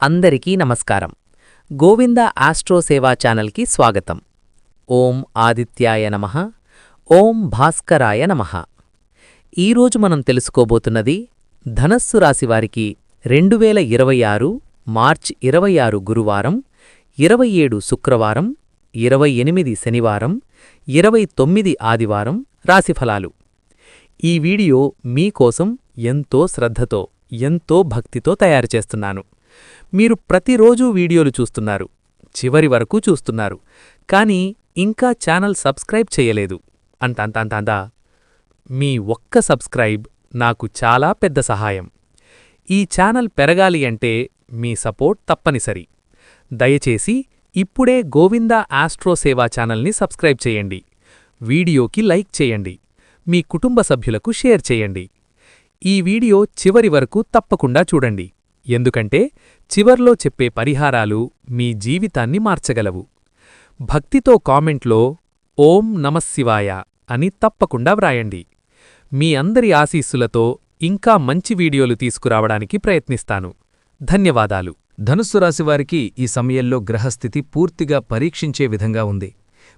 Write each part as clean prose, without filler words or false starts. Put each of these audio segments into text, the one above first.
అందరికీ నమస్కారం. గోవింద ఆస్ట్రో సేవా ఛానల్కి స్వాగతం. ఓం ఆదిత్యాయ నమః, ఓం భాస్కరాయ నమః. ఈరోజు మనం తెలుసుకోబోతున్నది ధనస్సు రాశివారికి 2026 మార్చి 26 గురువారం, 27 శుక్రవారం, 28 శనివారం, 29 ఆదివారం రాశిఫలాలు. ఈ వీడియో మీకోసం ఎంతో శ్రద్ధతో, ఎంతో భక్తితో తయారుచేస్తున్నాను. మీరు ప్రతిరోజూ వీడియోలు చూస్తున్నారు, చివరి వరకు చూస్తున్నారు, కానీ ఇంకా ఛానల్ సబ్స్క్రైబ్ చేయలేదు అంతా. మీ ఒక్క సబ్స్క్రైబ్ నాకు చాలా పెద్ద సహాయం. ఈ ఛానల్ పెరగాలి అంటే మీ సపోర్ట్ తప్పనిసరి. దయచేసి ఇప్పుడే గోవింద ఆస్ట్రో సేవా ఛానల్ని సబ్స్క్రైబ్ చేయండి. వీడియోకి లైక్ చేయండి. మీ కుటుంబ సభ్యులకు షేర్ చేయండి. ఈ వీడియో చివరి వరకు తప్పకుండా చూడండి, ఎందుకంటే చివర్లో చెప్పే పరిహారాలు మీ జీవితాన్ని మార్చగలవు. భక్తితో కామెంట్లో ఓం నమఃశివాయ అని తప్పకుండా వ్రాయండి. మీ అందరి ఆశీస్సులతో ఇంకా మంచి వీడియోలు తీసుకురావడానికి ప్రయత్నిస్తాను. ధన్యవాదాలు. ధనుస్సు రాశివారికి ఈ సమయంలో గ్రహస్థితి పూర్తిగా పరీక్షించే విధంగా ఉంది.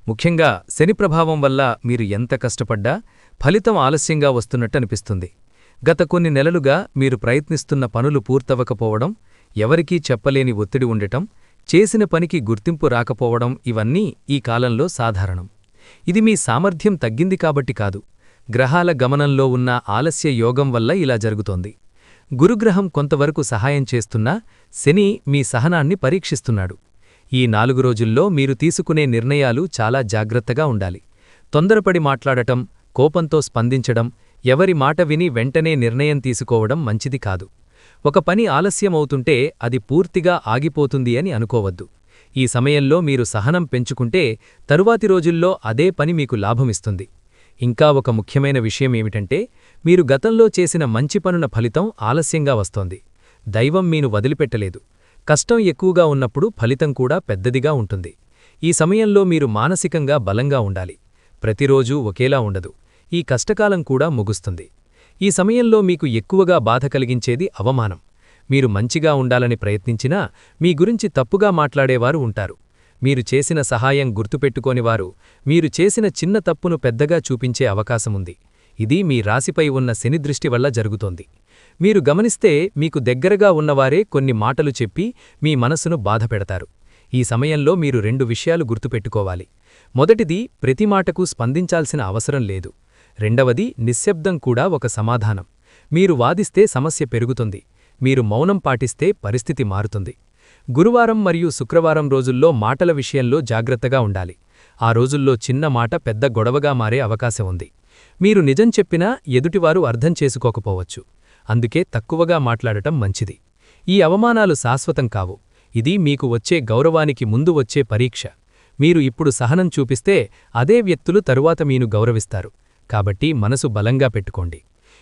ముఖ్యంగా శని ప్రభావం వల్ల మీరు ఎంత కష్టపడ్డా ఫలితం ఆలస్యంగా వస్తున్నట్టనిపిస్తుంది. గత కొన్ని నెలలుగా మీరు ప్రయత్నిస్తున్న పనులు పూర్తవకపోవడం, ఎవరికీ చెప్పలేని ఒత్తిడి ఉండటం, చేసిన పనికి గుర్తింపు రాకపోవడం ఇవన్నీ ఈ కాలంలో సాధారణం. ఇది మీ సామర్థ్యం తగ్గింది కాబట్టి కాదు, గ్రహాల గమనంలో ఉన్న ఆలస్య యోగం వల్ల ఇలా జరుగుతోంది. గురుగ్రహం కొంతవరకు సహాయం చేస్తున్నా శని మీ సహనాన్ని పరీక్షిస్తున్నాడు. ఈ 4 రోజుల్లో మీరు తీసుకునే నిర్ణయాలు చాలా జాగ్రత్తగా ఉండాలి. తొందరపడి మాట్లాడటం, కోపంతో స్పందించడం, ఎవరి మాట విని వెంటనే నిర్ణయం తీసుకోవడం మంచిది కాదు. ఒక పని ఆలస్యమవుతుంటే అది పూర్తిగా ఆగిపోతుంది అని అనుకోవద్దు. ఈ సమయంలో మీరు సహనం పెంచుకుంటే తరువాతి రోజుల్లో అదే పని మీకు లాభమిస్తుంది. ఇంకా ఒక ముఖ్యమైన విషయమేమిటంటే, మీరు గతంలో చేసిన మంచి పనుల ఫలితం ఆలస్యంగా వస్తోంది. దైవం మీను వదిలిపెట్టలేదు. కష్టం ఎక్కువగా ఉన్నప్పుడు ఫలితం కూడా పెద్దదిగా ఉంటుంది. ఈ సమయంలో మీరు మానసికంగా బలంగా ఉండాలి. ప్రతిరోజూ ఒకేలా ఉండదు. ఈ కష్టకాలం కూడా ముగుస్తుంది. ఈ సమయంలో మీకు ఎక్కువగా బాధ కలిగించేది అవమానం. మీరు మంచిగా ఉండాలని ప్రయత్నించినా మీ గురించి తప్పుగా మాట్లాడేవారు ఉంటారు. మీరు చేసిన సహాయం గుర్తుపెట్టుకోనివారు మీరు చేసిన చిన్న తప్పును పెద్దగా చూపించే అవకాశముంది. ఇది మీ రాశిపై ఉన్న శనిదృష్టి వల్ల జరుగుతోంది. మీరు గమనిస్తే మీకు దగ్గరగా ఉన్నవారే కొన్ని మాటలు చెప్పి మీ మనసును బాధపెడతారు. ఈ సమయంలో మీరు 2 విషయాలు గుర్తుపెట్టుకోవాలి. మొదటిది, ప్రతి మాటకు స్పందించాల్సిన అవసరం లేదు. రెండవది, నిశ్శబ్దం కూడా ఒక సమాధానం. మీరు వాదిస్తే సమస్య పెరుగుతుంది. మీరు మౌనం పాటిస్తే పరిస్థితి మారుతుంది. గురువారం మరియు శుక్రవారం రోజుల్లో మాటల విషయంలో జాగ్రత్తగా ఉండాలి. ఆ రోజుల్లో చిన్న మాట పెద్ద గొడవగా మారే అవకాశం ఉంది. మీరు నిజం చెప్పినా ఎదుటివారు అర్థం చేసుకోకపోవచ్చు. అందుకే తక్కువగా మాట్లాడటం మంచిది. ఈ అవమానాలు శాశ్వతం కావు. ఇది మీకు వచ్చే గౌరవానికి ముందు వచ్చే పరీక్ష. మీరు ఇప్పుడు సహనం చూపిస్తే అదే వ్యక్తులు తరువాత మీను గౌరవిస్తారు. కాబట్టి మనసు బలంగా పెట్టుకోండి.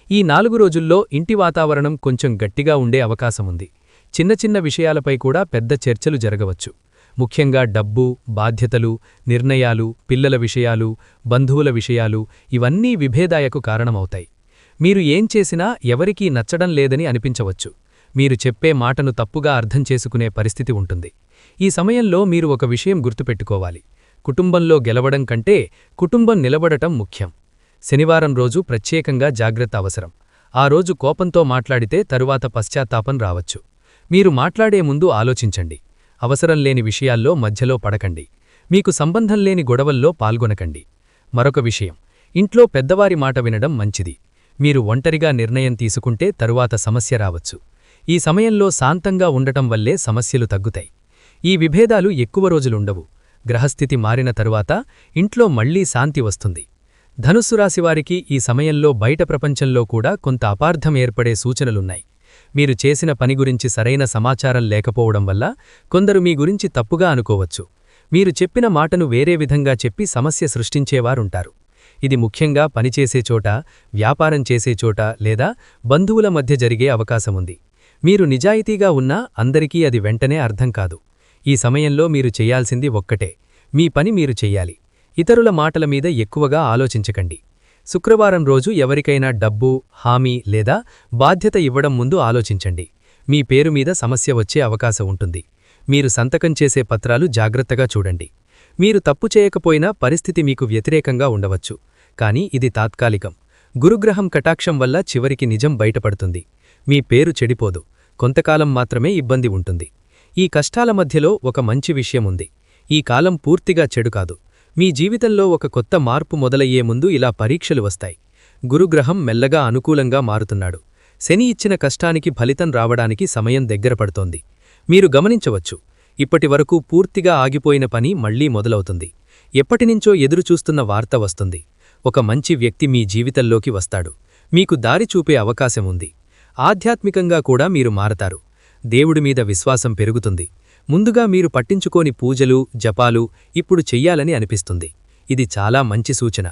ఈ 4 రోజుల్లో ఇంటి వాతావరణం కొంచెం గట్టిగా ఉండే అవకాశముంది. చిన్న చిన్న విషయాలపై కూడా పెద్ద చర్చలు జరగవచ్చు. ముఖ్యంగా డబ్బు, బాధ్యతలు, నిర్ణయాలు, పిల్లల విషయాలు, బంధువుల విషయాలు ఇవన్నీ విభేదాలకు కారణమవుతాయి. మీరు ఏం చేసినా ఎవరికీ నచ్చడం లేదని అనిపించవచ్చు. మీరు చెప్పే మాటను తప్పుగా అర్థం చేసుకునే పరిస్థితి ఉంటుంది. ఈ సమయంలో మీరు ఒక విషయం గుర్తుపెట్టుకోవాలి. కుటుంబంలో గెలవడం కంటే కుటుంబం నిలబడటం ముఖ్యం. శనివారం రోజు ప్రత్యేకంగా జాగ్రత్త అవసరం. ఆ రోజు కోపంతో మాట్లాడితే తరువాత పశ్చాత్తాపం రావచ్చు. మీరు మాట్లాడే ముందు ఆలోచించండి. అవసరం లేని విషయాల్లో మధ్యలో పడకండి. మీకు సంబంధం లేని గొడవల్లో పాల్గొనకండి. మరొక విషయం, ఇంట్లో పెద్దవారి మాట వినడం మంచిది. మీరు ఒంటరిగా నిర్ణయం తీసుకుంటే తరువాత సమస్య రావచ్చు. ఈ సమయంలో శాంతంగా ఉండటం వల్లే సమస్యలు తగ్గుతాయి. ఈ విభేదాలు ఎక్కువ రోజులుండవు. గ్రహస్థితి మారిన తరువాత ఇంట్లో మళ్లీ శాంతి వస్తుంది. ధనుస్సు రాశివారికి ఈ సమయంలో బయట ప్రపంచంలో కూడా కొంత అపార్థం ఏర్పడే సూచనలున్నాయి. మీరు చేసిన పని గురించి సరైన సమాచారం లేకపోవడం వల్ల కొందరు మీ గురించి తప్పుగా అనుకోవచ్చు. మీరు చెప్పిన మాటను వేరే విధంగా చెప్పి సమస్య సృష్టించేవారుంటారు. ఇది ముఖ్యంగా పనిచేసే చోట, వ్యాపారం చేసే చోట లేదా బంధువుల మధ్య జరిగే అవకాశముంది. మీరు నిజాయితీగా ఉన్నా అందరికీ అది వెంటనే అర్థం కాదు. ఈ సమయంలో మీరు చెయ్యాల్సింది ఒక్కటే, మీ పని మీరు చెయ్యాలి. ఇతరుల మాటల మీద ఎక్కువగా ఆలోచించకండి. శుక్రవారం రోజు ఎవరికైనా డబ్బు, హామీ లేదా బాధ్యత ఇవ్వడం ముందు ఆలోచించండి. మీ పేరు మీద సమస్య వచ్చే అవకాశం ఉంటుంది. మీరు సంతకం చేసే పత్రాలు జాగ్రత్తగా చూడండి. మీరు తప్పు చేయకపోయినా పరిస్థితి మీకు వ్యతిరేకంగా ఉండవచ్చు. కానీ ఇది తాత్కాలికం. గురుగ్రహం కటాక్షం వల్ల చివరికి నిజం బయటపడుతుంది. మీ పేరు చెడిపోదు. కొంతకాలం మాత్రమే ఇబ్బంది ఉంటుంది. ఈ కష్టాల మధ్యలో ఒక మంచి విషయముంది. ఈ కాలం పూర్తిగా చెడు కాదు. మీ జీవితంలో ఒక కొత్త మార్పు మొదలయ్యే ముందు ఇలా పరీక్షలు వస్తాయి. గురుగ్రహం మెల్లగా అనుకూలంగా మారుతున్నాడు. శని ఇచ్చిన కష్టానికి ఫలితం రావడానికి సమయం దగ్గర పడుతోంది. మీరు గమనించవచ్చు, ఇప్పటివరకు పూర్తిగా ఆగిపోయిన పని మళ్లీ మొదలవుతుంది. ఎప్పటినుంచో ఎదురుచూస్తున్న వార్త వస్తుంది. ఒక మంచి వ్యక్తి మీ జీవితంలోకి వస్తాడు. మీకు దారి చూపే అవకాశముంది. ఆధ్యాత్మికంగా కూడా మీరు మారతారు. దేవుడి మీద విశ్వాసం పెరుగుతుంది. ముందుగా మీరు పట్టించుకోని పూజలు, జపాలు ఇప్పుడు చెయ్యాలని అనిపిస్తుంది. ఇది చాలా మంచి సూచన.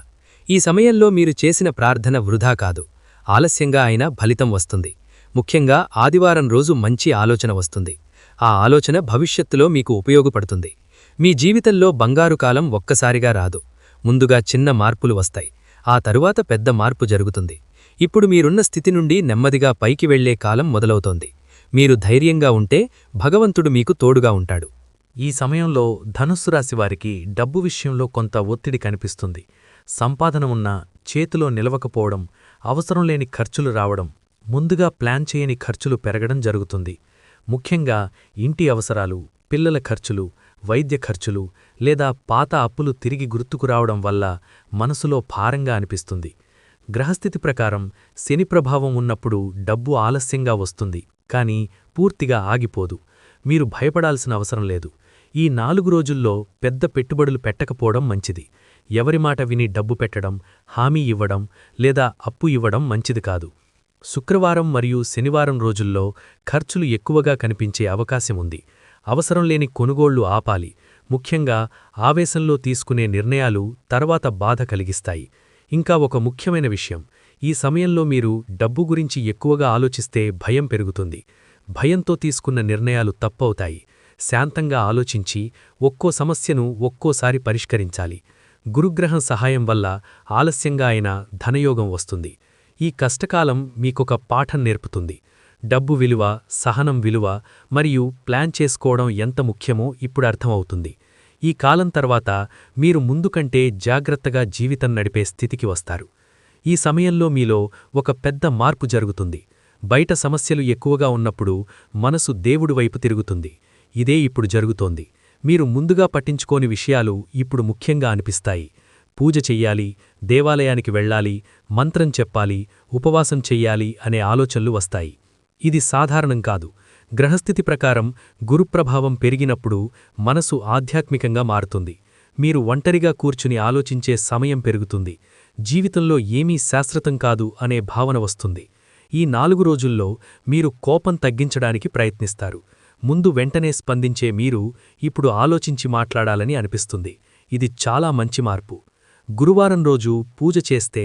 ఈ సమయంలో మీరు చేసిన ప్రార్థన వృధా కాదు. ఆలస్యంగా అయినా ఫలితం వస్తుంది. ముఖ్యంగా ఆదివారం రోజు మంచి ఆలోచన వస్తుంది. ఆ ఆలోచన భవిష్యత్తులో మీకు ఉపయోగపడుతుంది. మీ జీవితంలో బంగారు కాలం ఒక్కసారిగా రాదు. ముందుగా చిన్న మార్పులు వస్తాయి. ఆ తరువాత పెద్ద మార్పు జరుగుతుంది. ఇప్పుడు మీరున్న స్థితి నుండి నెమ్మదిగా పైకి వెళ్లే కాలం మొదలవుతోంది. మీరు ధైర్యంగా ఉంటే భగవంతుడు మీకు తోడుగా ఉంటాడు. ఈ సమయంలో ధనుస్సు రాశివారికి డబ్బు విషయంలో కొంత ఒత్తిడి కనిపిస్తుంది. సంపాదన ఉన్నా చేతిలో నిలవకపోవడం, అవసరం లేని ఖర్చులు రావడం, ముందుగా ప్లాన్ చేయని ఖర్చులు పెరగడం జరుగుతుంది. ముఖ్యంగా ఇంటి అవసరాలు, పిల్లల ఖర్చులు, వైద్య ఖర్చులు లేదా పాత అప్పులు తిరిగి గుర్తుకురావడం వల్ల మనసులో భారంగా అనిపిస్తుంది. గ్రహస్థితి ప్రకారం శని ప్రభావం ఉన్నప్పుడు డబ్బు ఆలస్యంగా వస్తుంది, కానీ పూర్తిగా ఆగిపోదు. మీరు భయపడాల్సిన అవసరం లేదు. ఈ 4 రోజుల్లో పెద్ద పెట్టుబడులు పెట్టకపోవడం మంచిది. ఎవరి మాట విని డబ్బు పెట్టడం, హామీ ఇవ్వడం లేదా అప్పు ఇవ్వడం మంచిది కాదు. శుక్రవారం మరియు శనివారం రోజుల్లో ఖర్చులు ఎక్కువగా కనిపించే అవకాశముంది. అవసరం లేని కొనుగోళ్లు ఆపాలి. ముఖ్యంగా ఆవేశంలో తీసుకునే నిర్ణయాలు తర్వాత బాధ కలిగిస్తాయి. ఇంకా ఒక ముఖ్యమైన విషయం, ఈ సమయంలో మీరు డబ్బు గురించి ఎక్కువగా ఆలోచిస్తే భయం పెరుగుతుంది. భయంతో తీసుకున్న నిర్ణయాలు తప్పవుతాయి. శాంతంగా ఆలోచించి ఒక్కో సమస్యను ఒక్కోసారి పరిష్కరించాలి. గురుగ్రహం సహాయం వల్ల ఆలస్యంగా అయినా ధనయోగం వస్తుంది. ఈ కష్టకాలం మీకొక పాఠం నేర్పుతుంది. డబ్బు విలువ, సహనం విలువ మరియు ప్లాన్ చేసుకోవడం ఎంత ముఖ్యమో ఇప్పుడు అర్థమవుతుంది. ఈ కాలం తర్వాత మీరు ముందు కంటే జాగ్రత్తగా జీవితం నడిపే స్థితికి వస్తారు. ఈ సమయంలో మీలో ఒక పెద్ద మార్పు జరుగుతుంది. బయట సమస్యలు ఎక్కువగా ఉన్నప్పుడు మనసు దేవుడి వైపు తిరుగుతుంది. ఇదే ఇప్పుడు జరుగుతోంది. మీరు ముందుగా పట్టించుకోని విషయాలు ఇప్పుడు ముఖ్యంగా అనిపిస్తాయి. పూజ చెయ్యాలి, దేవాలయానికి వెళ్ళాలి, మంత్రం చెప్పాలి, ఉపవాసం చెయ్యాలి అనే ఆలోచనలు వస్తాయి. ఇది సాధారణం కాదు. గ్రహస్థితి ప్రకారం గురుప్రభావం పెరిగినప్పుడు మనసు ఆధ్యాత్మికంగా మారుతుంది. మీరు ఒంటరిగా కూర్చుని ఆలోచించే సమయం పెరుగుతుంది. జీవితంలో ఏమీ శాశ్వతం కాదు అనే భావన వస్తుంది. ఈ 4 రోజుల్లో మీరు కోపం తగ్గించడానికి ప్రయత్నిస్తారు. ముందు వెంటనే స్పందించే మీరు ఇప్పుడు ఆలోచించి మాట్లాడాలని అనిపిస్తుంది. ఇది చాలా మంచి మార్పు. గురువారం రోజు పూజ చేస్తే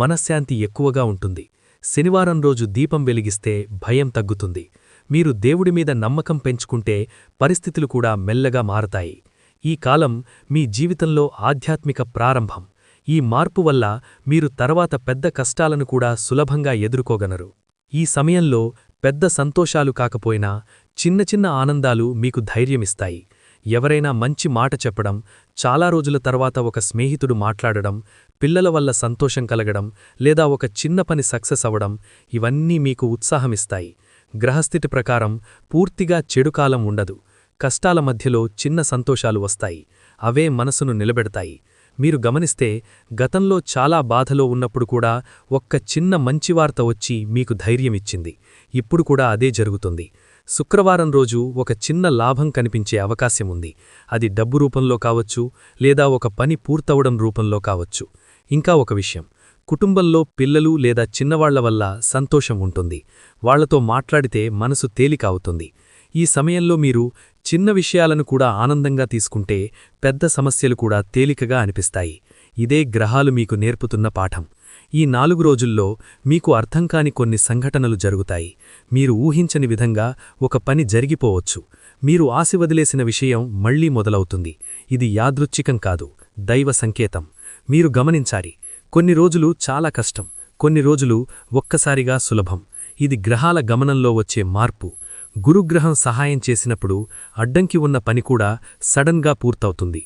మనశ్శాంతి ఎక్కువగా ఉంటుంది. శనివారం రోజు దీపం వెలిగిస్తే భయం తగ్గుతుంది. మీరు దేవుడి మీద నమ్మకం పెంచుకుంటే పరిస్థితులు కూడా మెల్లగా మారతాయి. ఈ కాలం మీ జీవితంలో ఆధ్యాత్మిక ప్రారంభం. ఈ మార్పు వల్ల మీరు తర్వాత పెద్ద కష్టాలను కూడా సులభంగా ఎదుర్కోగలరు. ఈ సమయంలో పెద్ద సంతోషాలు కాకపోయినా చిన్న చిన్న ఆనందాలు మీకు ధైర్యమిస్తాయి. ఎవరైనా మంచి మాట చెప్పడం, చాలా రోజుల తర్వాత ఒక స్నేహితుడు మాట్లాడడం, పిల్లల వల్ల సంతోషం కలగడం లేదా ఒక చిన్న పని సక్సెస్ అవడం, ఇవన్నీ మీకు ఉత్సాహమిస్తాయి. గ్రహస్థితి ప్రకారం పూర్తిగా చెడుకాలం ఉండదు. కష్టాల మధ్యలో చిన్న సంతోషాలు వస్తాయి. అవే మనసును నిలబెడతాయి. మీరు గమనిస్తే గతంలో చాలా బాధలో ఉన్నప్పుడు కూడా ఒక్క చిన్న మంచివార్త వచ్చి మీకు ధైర్యమిచ్చింది. ఇప్పుడు కూడా అదే జరుగుతుంది. శుక్రవారం రోజు ఒక చిన్న లాభం కనిపించే అవకాశముంది. అది డబ్బు రూపంలో కావచ్చు లేదా ఒక పని పూర్తవడం రూపంలో కావచ్చు. ఇంకా ఒక విషయం, కుటుంబంలో పిల్లలు లేదా చిన్నవాళ్ల వల్ల సంతోషం ఉంటుంది. వాళ్లతో మాట్లాడితే మనసు తేలిక అవుతుంది. ఈ సమయంలో మీరు చిన్న విషయాలను కూడా ఆనందంగా తీసుకుంటే పెద్ద సమస్యలు కూడా తేలికగా అనిపిస్తాయి. ఇదే గ్రహాలు మీకు నేర్పుతున్న పాఠం. ఈ 4 రోజుల్లో మీకు అర్థంకాని కొన్ని సంఘటనలు జరుగుతాయి. మీరు ఊహించని విధంగా ఒక పని జరిగిపోవచ్చు. మీరు ఆశవదిలేసిన విషయం మళ్లీ మొదలవుతుంది. ఇది యాదృచ్ఛికం కాదు, దైవ సంకేతం. మీరు గమనించాలి, కొన్ని రోజులు చాలా కష్టం, కొన్ని రోజులు ఒక్కసారిగా సులభం. ఇది గ్రహాల గమనంలో వచ్చే మార్పు. గురుగ్రహం సహాయం చేసినప్పుడు అడ్డంకి ఉన్న పని కూడా సడన్గా పూర్తవుతుంది.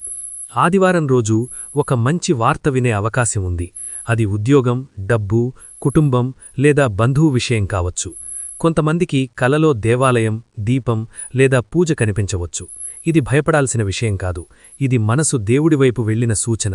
ఆదివారం రోజు ఒక మంచి వార్త వినే అవకాశం ఉంది. అది ఉద్యోగం, డబ్బు, కుటుంబం లేదా బంధువు విషయం కావచ్చు. కొంతమందికి కలలో దేవాలయం, దీపం లేదా పూజ కనిపించవచ్చు. ఇది భయపడాల్సిన విషయం కాదు. ఇది మనసు దేవుడివైపు వెళ్లిన సూచన.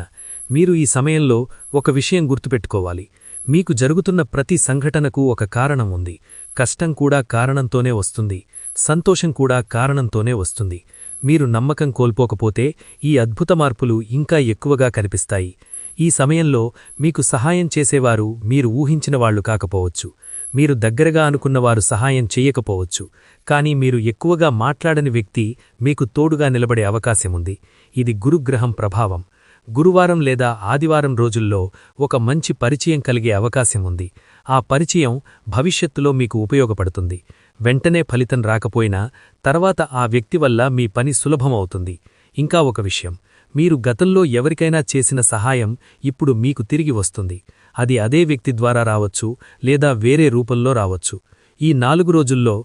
మీరు ఈ సమయంలో ఒక విషయం గుర్తుపెట్టుకోవాలి. మీకు జరుగుతున్న ప్రతి సంఘటనకు ఒక కారణం ఉంది. కష్టం కూడా కారణంతోనే వస్తుంది. సంతోషం కూడా కారణంతోనే వస్తుంది. మీరు నమ్మకం కోల్పోకపోతే ఈ అద్భుత మార్పులు ఇంకా ఎక్కువగా కనిపిస్తాయి. ఈ సమయంలో మీకు సహాయం చేసేవారు మీరు ఊహించిన వాళ్లు కాకపోవచ్చు. మీరు దగ్గరగా అనుకున్నవారు సహాయం చెయ్యకపోవచ్చు. కానీ మీరు ఎక్కువగా మాట్లాడని వ్యక్తి మీకు తోడుగా నిలబడే అవకాశముంది. ఇది గురుగ్రహం ప్రభావం. గురువారం లేదా ఆదివారం రోజుల్లో ఒక మంచి పరిచయం కలిగే అవకాశముంది. ఆ పరిచయం భవిష్యత్తులో మీకు ఉపయోగపడుతుంది. వెంటనే ఫలితం రాకపోయినా తర్వాత ఆ వ్యక్తి వల్ల మీ పని సులభమవుతుంది. ఇంకా ఒక విషయం, మీరు గతంలో ఎవరికైనా చేసిన సహాయం ఇప్పుడు మీకు తిరిగి వస్తుంది. అది అదే వ్యక్తి ద్వారా రావచ్చు లేదా వేరే రూపంలో రావచ్చు. ఈ 4 రోజుల్లో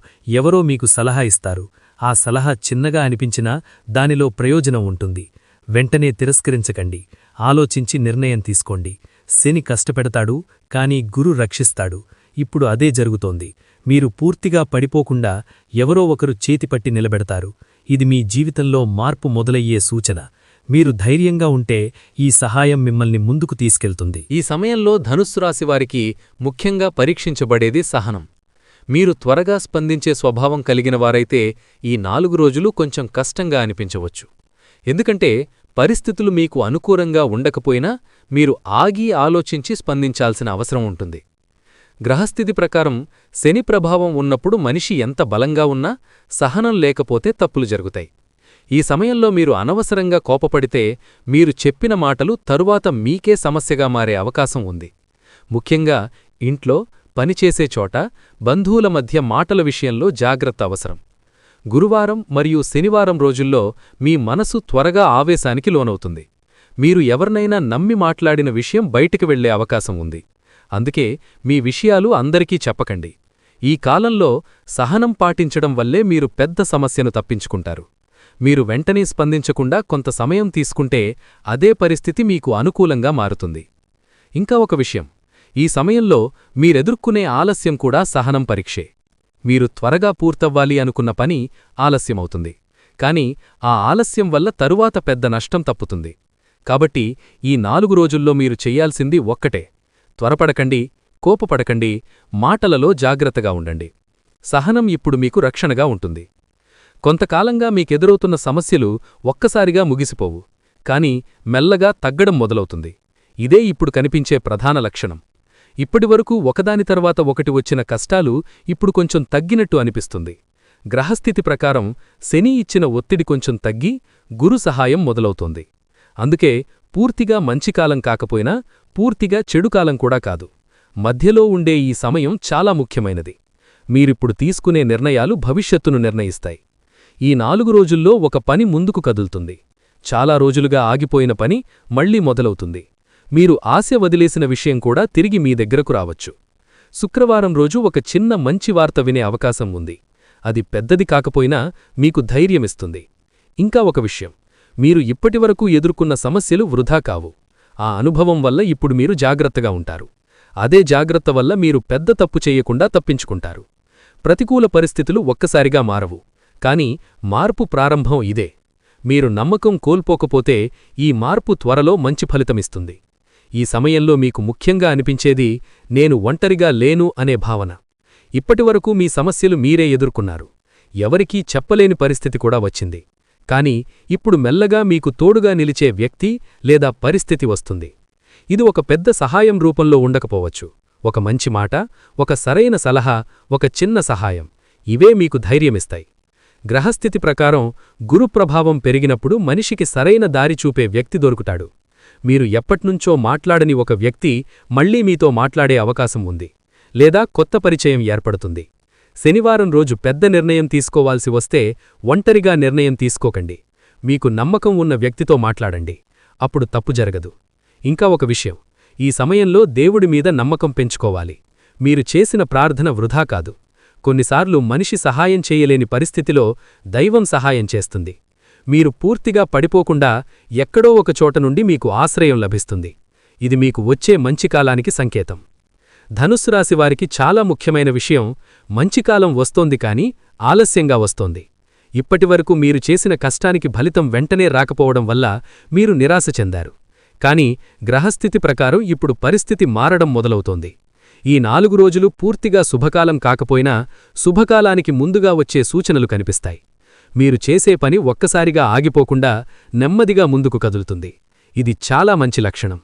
ఎవరో మీకు సలహా ఇస్తారు. ఆ సలహా చిన్నగా అనిపించినా దానిలో ప్రయోజనం ఉంటుంది. వెంటనే తిరస్కరించకండి. ఆలోచించి నిర్ణయం తీసుకోండి. శని కష్టపెడతాడు, కానీ గురు రక్షిస్తాడు. ఇప్పుడు అదే జరుగుతోంది. మీరు పూర్తిగా పడిపోకుండా ఎవరో ఒకరు చేతిపట్టి నిలబెడతారు. ఇది మీ జీవితంలో మార్పు మొదలయ్యే సూచన. మీరు ధైర్యంగా ఉంటే ఈ సహాయం మిమ్మల్ని ముందుకు తీసుకెళ్తుంది. ఈ సమయంలో ధనుస్సు రాశివారికి ముఖ్యంగా పరీక్షించబడేది సహనం. మీరు త్వరగా స్పందించే స్వభావం కలిగిన వారైతే ఈ 4 రోజులు కొంచెం కష్టంగా అనిపించవచ్చు. ఎందుకంటే పరిస్థితులు మీకు అనుకూలంగా ఉండకపోయినా మీరు ఆగి ఆలోచించి స్పందించాల్సిన అవసరం ఉంటుంది. గ్రహస్థితి ప్రకారం శని ప్రభావం ఉన్నప్పుడు మనిషి ఎంత బలంగా ఉన్నా సహనం లేకపోతే తప్పులు జరుగుతాయి. ఈ సమయంలో మీరు అనవసరంగా కోపపడితే మీరు చెప్పిన మాటలు తరువాత మీకే సమస్యగా మారే అవకాశం ఉంది. ముఖ్యంగా ఇంట్లో, పనిచేసే చోట, బంధువుల మధ్య మాటల విషయంలో జాగ్రత్త అవసరం. గురువారం మరియు శనివారం రోజుల్లో మీ మనసు త్వరగా ఆవేశానికి లోనవుతుంది. మీరు ఎవరినైనా నమ్మి మాట్లాడిన విషయం బయటికి వెళ్లే అవకాశం ఉంది. అందుకే మీ విషయాలు అందరికీ చెప్పకండి. ఈ కాలంలో సహనం పాటించడం వల్లే మీరు పెద్ద సమస్యను తప్పించుకుంటారు. మీరు వెంటనే స్పందించకుండా కొంత సమయం తీసుకుంటే అదే పరిస్థితి మీకు అనుకూలంగా మారుతుంది. ఇంకా ఒక విషయం, ఈ సమయంలో మీరెదుర్కొనే ఆలస్యం కూడా సహనం పరీక్షే. మీరు త్వరగా పూర్తవ్వాలి అనుకున్న పని ఆలస్యమవుతుంది. కాని ఆ ఆలస్యం వల్ల తరువాత పెద్ద నష్టం తప్పుతుంది. కాబట్టి ఈ 4 రోజుల్లో మీరు చెయ్యాల్సింది ఒక్కటే: త్వరపడకండి, కోపపడకండి, మాటలలో జాగ్రత్తగా ఉండండి. సహనం ఇప్పుడు మీకు రక్షణగా ఉంటుంది. కొంతకాలంగా మీకెదురవుతున్న సమస్యలు ఒక్కసారిగా ముగిసిపోవు, కాని మెల్లగా తగ్గడం మొదలవుతుంది. ఇదే ఇప్పుడు కనిపించే ప్రధాన లక్షణం. ఇప్పటివరకు ఒకదాని తర్వాత ఒకటి వచ్చిన కష్టాలు ఇప్పుడు కొంచెం తగ్గినట్టు అనిపిస్తుంది. గ్రహస్థితి ప్రకారం శని ఇచ్చిన ఒత్తిడి కొంచెం తగ్గి గురు సహాయం మొదలవుతోంది. అందుకే పూర్తిగా మంచికాలం కాకపోయినా పూర్తిగా చెడుకాలం కూడా కాదు. మధ్యలో ఉండే ఈ సమయం చాలా ముఖ్యమైనది. మీరిప్పుడు తీసుకునే నిర్ణయాలు భవిష్యత్తును నిర్ణయిస్తాయి. ఈ 4 రోజుల్లో ఒక పని ముందుకు కదులుతుంది. చాలా రోజులుగా ఆగిపోయిన పని మళ్లీ మొదలవుతుంది. మీరు ఆశ వదిలేసిన విషయం కూడా తిరిగి మీ దగ్గరకు రావచ్చు. శుక్రవారం రోజు ఒక చిన్న మంచి వార్త వినే అవకాశం ఉంది. అది పెద్దది కాకపోయినా మీకు ధైర్యమిస్తుంది. ఇంకా ఒక విషయం, మీరు ఇప్పటివరకు ఎదుర్కొన్న సమస్యలు వృధా కావు. ఆ అనుభవం వల్ల ఇప్పుడు మీరు జాగ్రత్తగా ఉంటారు. అదే జాగ్రత్త వల్ల మీరు పెద్ద తప్పు చేయకుండా తప్పించుకుంటారు. ప్రతికూల పరిస్థితులు ఒక్కసారిగా మారవు, కాని మార్పు ప్రారంభం ఇదే. మీరు నమ్మకం కోల్పోకపోతే ఈ మార్పు త్వరలో మంచి ఫలితమిస్తుంది. ఈ సమయంలో మీకు ముఖ్యంగా అనిపించేది నేను ఒంటరిగా లేను అనే భావన. ఇప్పటివరకు మీ సమస్యలు మీరే ఎదుర్కొన్నారు. ఎవరికీ చెప్పలేని పరిస్థితి కూడా వచ్చింది. కాని ఇప్పుడు మెల్లగా మీకు తోడుగా నిలిచే వ్యక్తి లేదా పరిస్థితి వస్తుంది. ఇది ఒక పెద్ద సహాయం రూపంలో ఉండకపోవచ్చు. ఒక మంచి మాట, ఒక సరైన సలహా, ఒక చిన్న సహాయం, ఇవే మీకు ధైర్యమిస్తాయి. గ్రహస్థితి ప్రకారం గురుప్రభావం పెరిగినప్పుడు మనిషికి సరైన దారి చూపే వ్యక్తి దొరుకుతాడు. మీరు ఎప్పట్నుంచో మాట్లాడని ఒక వ్యక్తి మళ్లీ మీతో మాట్లాడే అవకాశం ఉంది, లేదా కొత్త పరిచయం ఏర్పడుతుంది. శనివారం రోజు పెద్ద నిర్ణయం తీసుకోవాల్సి వస్తే ఒంటరిగా నిర్ణయం తీసుకోకండి. మీకు నమ్మకం ఉన్న వ్యక్తితో మాట్లాడండి. అప్పుడు తప్పు జరగదు. ఇంకా ఒక విషయం, ఈ సమయంలో దేవుడి మీద నమ్మకం పెంచుకోవాలి. మీరు చేసిన ప్రార్థన వృధా కాదు. కొన్నిసార్లు మనిషి సహాయం చేయలేని పరిస్థితిలో దైవం సహాయం చేస్తుంది. మీరు పూర్తిగా పడిపోకుండా ఎక్కడో ఒక చోట నుండి మీకు ఆశ్రయం లభిస్తుంది. ఇది మీకు వచ్చే మంచి కాలానికి సంకేతం. ధనుస్సు రాశివారికి చాలా ముఖ్యమైన విషయం, మంచికాలం వస్తోంది కాని ఆలస్యంగా వస్తోంది. ఇప్పటివరకు మీరు చేసిన కష్టానికి ఫలితం వెంటనే రాకపోవడం వల్ల మీరు నిరాశ చెందారు. కాని గ్రహస్థితి ప్రకారం ఇప్పుడు పరిస్థితి మారడం మొదలవుతోంది. ఈ 4 రోజులు పూర్తిగా శుభకాలం కాకపోయినా శుభకాలానికి ముందుగా వచ్చే సూచనలు కనిపిస్తాయి. మీరు చేసే పని ఒక్కసారిగా ఆగిపోకుండా నెమ్మదిగా ముందుకు కదులుతుంది. ఇది చాలా మంచి లక్షణం.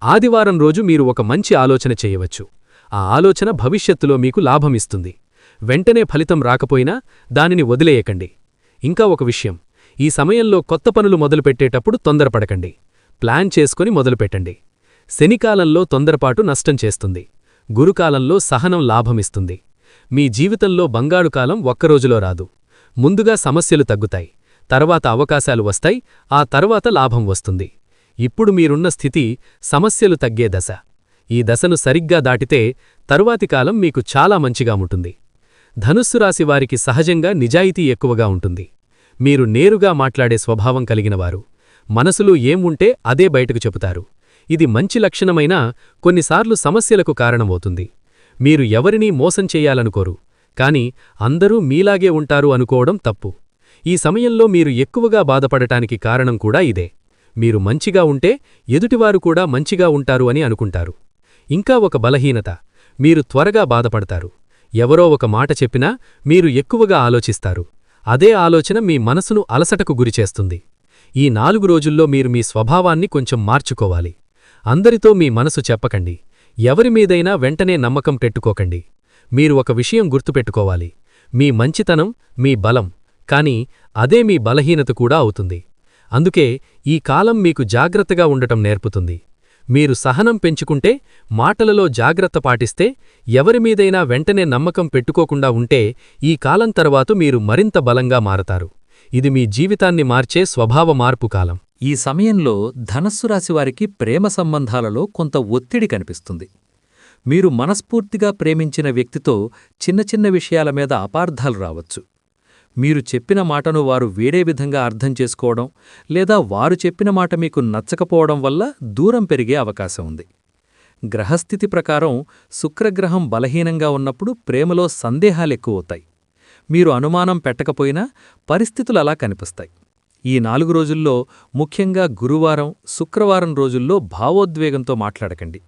ఆదివారం రోజు మీరు ఒక మంచి ఆలోచన చేయవచ్చు. ఆ ఆలోచన భవిష్యత్తులో మీకు లాభమిస్తుంది. వెంటనే ఫలితం రాకపోయినా దానిని వదిలేయకండి. ఇంకా ఒక విషయం, ఈ సమయంలో కొత్త పనులు మొదలుపెట్టేటప్పుడు తొందరపడకండి. ప్లాన్ చేసుకుని మొదలుపెట్టండి. శనికాలంలో తొందరపాటు నష్టం చేస్తుంది. గురుకాలంలో సహనం లాభమిస్తుంది. మీ జీవితంలో బంగారుకాలం ఒక్కరోజులో రాదు. ముందుగా సమస్యలు తగ్గుతాయి, తర్వాత అవకాశాలు వస్తాయి, ఆ తర్వాత లాభం వస్తుంది. ఇప్పుడు మీరున్న స్థితి సమస్యలు తగ్గే దశ. ఈ దశను సరిగ్గా దాటితే తరువాతి కాలం మీకు చాలా మంచిగా ఉంటుంది. ధనుస్సు రాశి వారికి సహజంగా నిజాయితీ ఎక్కువగా ఉంటుంది. మీరు నేరుగా మాట్లాడే స్వభావం కలిగినవారు. మనసులో ఏం ఉంటే అదే బయటకు చెబుతారు. ఇది మంచి లక్షణమైనా కొన్నిసార్లు సమస్యలకు కారణమవుతుంది. మీరు ఎవరినీ మోసం చెయ్యాలనుకోరు, కాని అందరూ మీలాగే ఉంటారు అనుకోవడం తప్పు. ఈ సమయంలో మీరు ఎక్కువగా బాధపడటానికి కారణం కూడా ఇదే. మీరు మంచిగా ఉంటే ఎదుటివారు కూడా మంచిగా ఉంటారు అని అనుకుంటారు. ఇంకా ఒక బలహీనత, మీరు త్వరగా బాధపడతారు. ఎవరో ఒక మాట చెప్పినా మీరు ఎక్కువగా ఆలోచిస్తారు. అదే ఆలోచన మీ మనసును అలసటకు గురిచేస్తుంది. ఈ 4 రోజుల్లో మీరు మీ స్వభావాన్ని కొంచెం మార్చుకోవాలి. అందరితో మీ మనసు చెప్పకండి. ఎవరిమీదైనా వెంటనే నమ్మకం పెట్టుకోకండి. మీరు ఒక విషయం గుర్తుపెట్టుకోవాలి, మీ మంచితనం మీ బలం, కాని అదే మీ బలహీనత కూడా అవుతుంది. అందుకే ఈ కాలం మీకు జాగ్రత్తగా ఉండటం నేర్పుతుంది. మీరు సహనం పెంచుకుంటే, మాటలలో జాగ్రత్త పాటిస్తే, ఎవరిమీదైనా వెంటనే నమ్మకం పెట్టుకోకుండా ఉంటే ఈ కాలం తర్వాత మీరు మరింత బలంగా మారతారు. ఇది మీ జీవితాన్ని మార్చే స్వభావ మార్పు కాలం. ఈ సమయంలో ధనస్సు రాశివారికి ప్రేమ సంబంధాలలో కొంత ఒత్తిడి కనిపిస్తుంది. మీరు మనస్ఫూర్తిగా ప్రేమించిన వ్యక్తితో చిన్న చిన్న విషయాల మీద అపార్థాలు రావచ్చు. మీరు చెప్పిన మాటను వారు వేరే విధంగా అర్థం చేసుకోవడం, లేదా వారు చెప్పిన మాట మీకు నచ్చకపోవడం వల్ల దూరం పెరిగే అవకాశం ఉంది. గ్రహస్థితి ప్రకారం శుక్రగ్రహం బలహీనంగా ఉన్నప్పుడు ప్రేమలో సందేహాలెక్కువవుతాయి. మీరు అనుమానం పెట్టకపోయినా పరిస్థితులు అలా కనిపిస్తాయి. ఈ 4 రోజుల్లో ముఖ్యంగా గురువారం, శుక్రవారం రోజుల్లో భావోద్వేగంతో మాట్లాడకండి.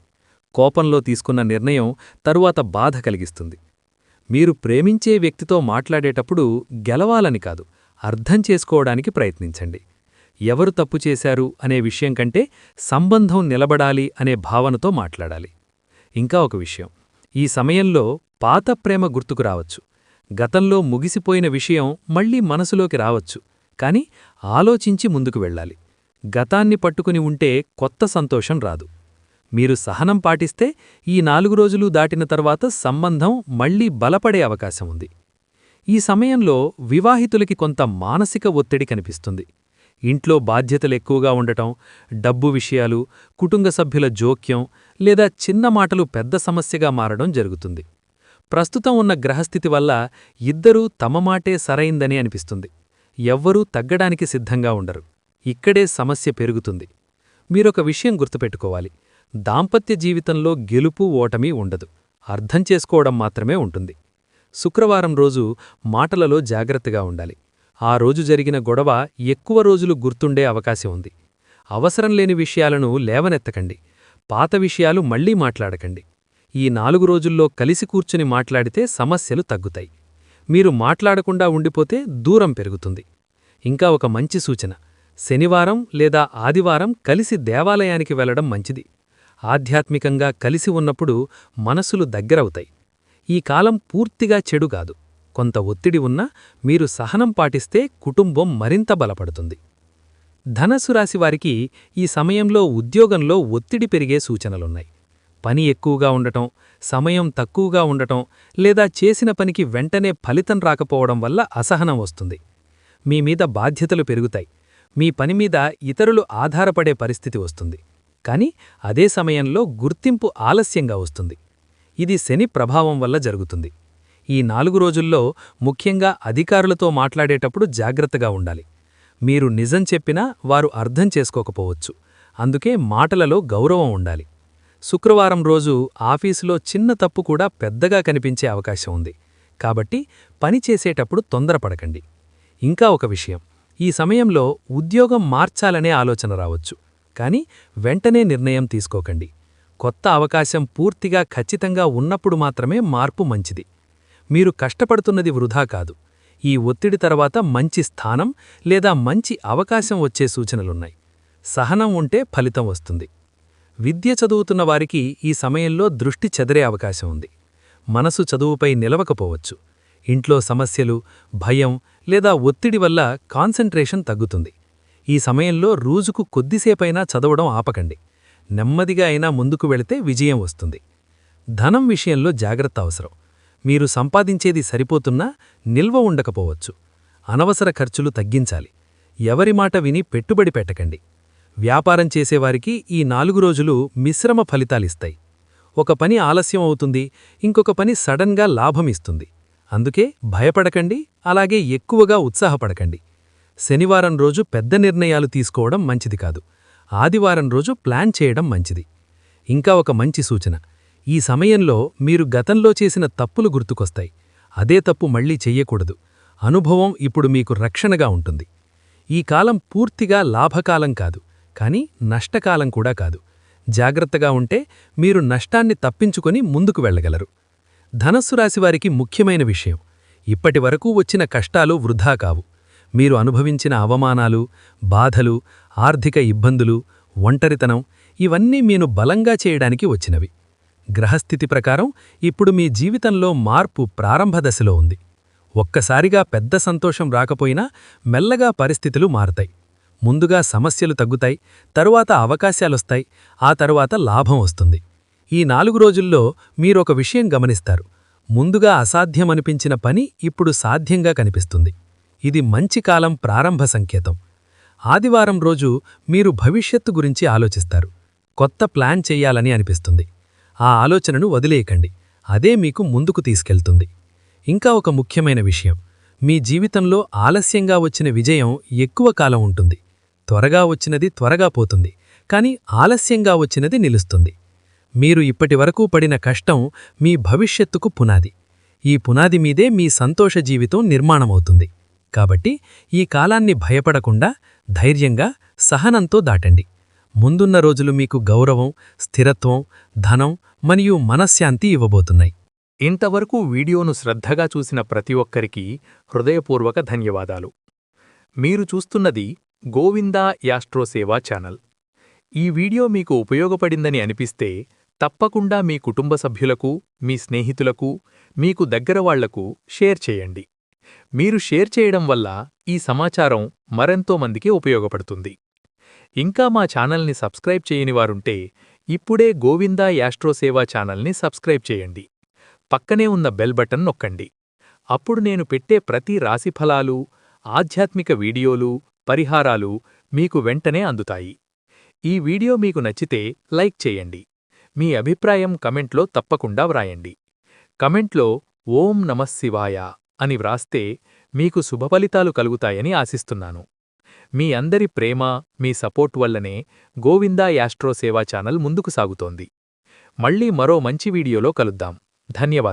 కోపంలో తీసుకున్న నిర్ణయం తరువాత బాధ కలిగిస్తుంది. మీరు ప్రేమించే వ్యక్తితో మాట్లాడేటప్పుడు గెలవాలని కాదు, అర్థం చేసుకోవడానికి ప్రయత్నించండి. ఎవరు తప్పు చేశారు అనే విషయం కంటే సంబంధం నిలబడాలి అనే భావనతో మాట్లాడాలి. ఇంకా ఒక విషయం, ఈ సమయంలో పాత ప్రేమ గుర్తుకు రావచ్చు. గతంలో ముగిసిపోయిన విషయం మళ్లీ మనసులోకి రావచ్చు. కాని ఆలోచించి ముందుకు వెళ్ళాలి. గతాన్ని పట్టుకుని ఉంటే కొత్త సంతోషం రాదు. మీరు సహనం పాటిస్తే ఈ 4 రోజులు దాటిన తర్వాత సంబంధం మళ్లీ బలపడే అవకాశం ఉంది. ఈ సమయంలో వివాహితులకి కొంత మానసిక ఒత్తిడి కనిపిస్తుంది. ఇంట్లో బాధ్యతలెక్కువగా ఉండటం, డబ్బు విషయాలు, కుటుంబ సభ్యుల జోక్యం, లేదా చిన్న మాటలు పెద్ద సమస్యగా మారడం జరుగుతుంది. ప్రస్తుతం ఉన్న గ్రహస్థితి వల్ల ఇద్దరూ తమ మాటే సరైందని అనిపిస్తుంది. ఎవ్వరూ తగ్గడానికి సిద్ధంగా ఉండరు. ఇక్కడే సమస్య పెరుగుతుంది. మీరొక విషయం గుర్తుపెట్టుకోవాలి, దాంపత్య జీవితంలో గెలుపు ఓటమి ఉండదు, అర్థం చేసుకోవడం మాత్రమే ఉంటుంది. శుక్రవారం రోజు మాటలలో జాగ్రత్తగా ఉండాలి. ఆ రోజు జరిగిన గొడవ ఎక్కువ రోజులు గుర్తుండే అవకాశం ఉంది. అవసరం లేని విషయాలను లేవనెత్తకండి. పాత విషయాలు మళ్లీ మాట్లాడకండి. ఈ 4 రోజుల్లో కలిసి కూర్చుని మాట్లాడితే సమస్యలు తగ్గుతాయి. మీరు మాట్లాడకుండా ఉండిపోతే దూరం పెరుగుతుంది. ఇంకా ఒక మంచి సూచన, శనివారం లేదా ఆదివారం కలిసి దేవాలయానికి వెళ్లడం మంచిది. ఆధ్యాత్మికంగా కలిసి ఉన్నప్పుడు మనసులు దగ్గరవుతాయి. ఈ కాలం పూర్తిగా చెడు కాదు. కొంత ఒత్తిడి ఉన్నా మీరు సహనం పాటిస్తే కుటుంబం మరింత బలపడుతుంది. ధనస్సు రాశివారికి ఈ సమయంలో ఉద్యోగంలో ఒత్తిడి పెరిగే సూచనలున్నాయి. పని ఎక్కువగా ఉండటం, సమయం తక్కువగా ఉండటం, లేదా చేసిన పనికి వెంటనే ఫలితం రాకపోవడం వల్ల అసహనం వస్తుంది. మీమీద బాధ్యతలు పెరుగుతాయి. మీ పనిమీద ఇతరులు ఆధారపడే పరిస్థితి వస్తుంది. కాని అదే సమయంలో గుర్తింపు ఆలస్యంగా వస్తుంది. ఇది శని ప్రభావం వల్ల జరుగుతుంది. ఈ 4 రోజుల్లో ముఖ్యంగా అధికారులతో మాట్లాడేటప్పుడు జాగ్రత్తగా ఉండాలి. మీరు నిజం చెప్పినా వారు అర్థం చేసుకోకపోవచ్చు. అందుకే మాటలలో గౌరవం ఉండాలి. శుక్రవారం రోజు ఆఫీసులో చిన్న తప్పు కూడా పెద్దగా కనిపించే అవకాశం ఉంది. కాబట్టి పని చేసేటప్పుడు తొందరపడకండి. ఇంకా ఒక విషయం, ఈ సమయంలో ఉద్యోగం మార్చాలనే ఆలోచన రావచ్చు. కానీ వెంటనే నిర్ణయం తీసుకోకండి. కొత్త అవకాశం పూర్తిగా ఖచ్చితంగా ఉన్నప్పుడు మాత్రమే మార్పు మంచిది. మీరు కష్టపడుతున్నది వృధా కాదు. ఈ ఒత్తిడి తర్వాత మంచి స్థానం లేదా మంచి అవకాశం వచ్చే సూచనలున్నాయి. సహనం ఉంటే ఫలితం వస్తుంది. విద్య చదువుతున్న వారికి ఈ సమయంలో దృష్టి చెదరే అవకాశం ఉంది. మనసు చదువుపై నిలవకపోవచ్చు. ఇంట్లో సమస్యలు, భయం లేదా ఒత్తిడి వల్ల కాన్సంట్రేషన్ తగ్గుతుంది. ఈ సమయంలో రోజుకు కొద్దిసేపైనా చదవడం ఆపకండి. నెమ్మదిగా అయినా ముందుకు వెళితే విజయం వస్తుంది. ధనం విషయంలో జాగ్రత్త అవసరం. మీరు సంపాదించేది సరిపోతున్నా నిల్వ ఉండకపోవచ్చు. అనవసర ఖర్చులు తగ్గించాలి. ఎవరి మాట విని పెట్టుబడి పెట్టకండి. వ్యాపారం చేసేవారికి ఈ 4 రోజులు మిశ్రమ ఫలితాలిస్తాయి. ఒక పని ఆలస్యం అవుతుంది, ఇంకొక పని సడన్గా లాభమిస్తుంది. అందుకే భయపడకండి, అలాగే ఎక్కువగా ఉత్సాహపడకండి. శనివారం రోజు పెద్ద నిర్ణయాలు తీసుకోవడం మంచిది కాదు. ఆదివారం రోజు ప్లాన్ చేయడం మంచిది. ఇంకా ఒక మంచి సూచన, ఈ సమయంలో మీరు గతంలో చేసిన తప్పులు గుర్తుకొస్తాయి. అదే తప్పు మళ్లీ చెయ్యకూడదు. అనుభవం ఇప్పుడు మీకు రక్షణగా ఉంటుంది. ఈ కాలం పూర్తిగా లాభకాలం కాదు, కానీ నష్టకాలం కూడా కాదు. జాగ్రత్తగా ఉంటే మీరు నష్టాన్ని తప్పించుకొని ముందుకు వెళ్ళగలరు. ధనస్సు రాశివారికి ముఖ్యమైన విషయం, ఇప్పటివరకు వచ్చిన కష్టాలు వృధా కావు. మీరు అనుభవించిన అవమానాలు, బాధలు, ఆర్థిక ఇబ్బందులు, ఒంటరితనం ఇవన్నీ మీను బలంగా చేయడానికి వచ్చినవి. గ్రహస్థితి ప్రకారం ఇప్పుడు మీ జీవితంలో మార్పు ప్రారంభ దశలో ఉంది. ఒక్కసారిగా పెద్ద సంతోషం రాకపోయినా మెల్లగా పరిస్థితులు మారతాయి. ముందుగా సమస్యలు తగ్గుతాయి, తరువాత అవకాశాలొస్తాయి, ఆ తరువాత లాభం వస్తుంది. ఈ 4 రోజుల్లో మీరొక విషయం గమనిస్తారు. ముందుగా అసాధ్యమనిపించిన పని ఇప్పుడు సాధ్యంగా కనిపిస్తుంది. ఇది మంచి కాలం ప్రారంభ సంకేతం. ఆదివారం రోజు మీరు భవిష్యత్తు గురించి ఆలోచిస్తారు. కొత్త ప్లాన్ చెయ్యాలని అనిపిస్తుంది. ఆ ఆలోచనను వదిలేయకండి. అదే మీకు ముందుకు తీసుకెళ్తుంది. ఇంకా ఒక ముఖ్యమైన విషయం, మీ జీవితంలో ఆలస్యంగా వచ్చిన విజయం ఎక్కువ కాలం ఉంటుంది. త్వరగా వచ్చినది త్వరగా పోతుంది, కానీ ఆలస్యంగా వచ్చినది నిలుస్తుంది. మీరు ఇప్పటివరకు పడిన కష్టం మీ భవిష్యత్తుకు పునాది. ఈ పునాది మీదే మీ సంతోష జీవితం నిర్మాణమవుతుంది. కాబట్టి ఈ కాలాన్ని భయపడకుండా ధైర్యంగా, సహనంతో దాటండి. ముందున్న రోజులు మీకు గౌరవం, స్థిరత్వం, ధనం మరియు మనశ్శాంతి ఇవ్వబోతున్నాయి. ఇంతవరకు వీడియోను శ్రద్ధగా చూసిన ప్రతి ఒక్కరికీ హృదయపూర్వక ధన్యవాదాలు. మీరు చూస్తున్నది గోవిందా యాస్ట్రోసేవా ఛానల్. ఈ వీడియో మీకు ఉపయోగపడిందని అనిపిస్తే తప్పకుండా మీ కుటుంబ సభ్యులకు, మీ స్నేహితులకు, మీకు దగ్గరవాళ్లకు షేర్ చేయండి. మీరు షేర్ చేయడం వల్ల ఈ సమాచారం మరెంతో మందికి ఉపయోగపడుతుంది. ఇంకా మా ఛానల్ని సబ్స్క్రైబ్ చేయనివారుంటే ఇప్పుడే గోవిందా యాస్ట్రోసేవా ఛానల్ని సబ్స్క్రైబ్ చేయండి. పక్కనే ఉన్న బెల్ బటన్ నొక్కండి. అప్పుడు నేను పెట్టే ప్రతి రాశిఫలాలు, ఆధ్యాత్మిక వీడియోలు, పరిహారాలు మీకు వెంటనే అందుతాయి. ఈ వీడియో మీకు నచ్చితే లైక్ చేయండి. మీ అభిప్రాయం కమెంట్లో తప్పకుండా వ్రాయండి. కమెంట్లో ఓం నమఃశివాయ అని వ్రాస్తే మీకు శుభఫలితాలు కలుగుతాయని ఆశిస్తున్నాను. మీ అందరి ప్రేమ, మీ సపోర్ట్ వల్లనే గోవిందా యాస్ట్రోసేవా ఛానల్ ముందుకు సాగుతోంది. మళ్ళీ మరో మంచి వీడియోలో కలుద్దాం. ధన్యవాదాలు.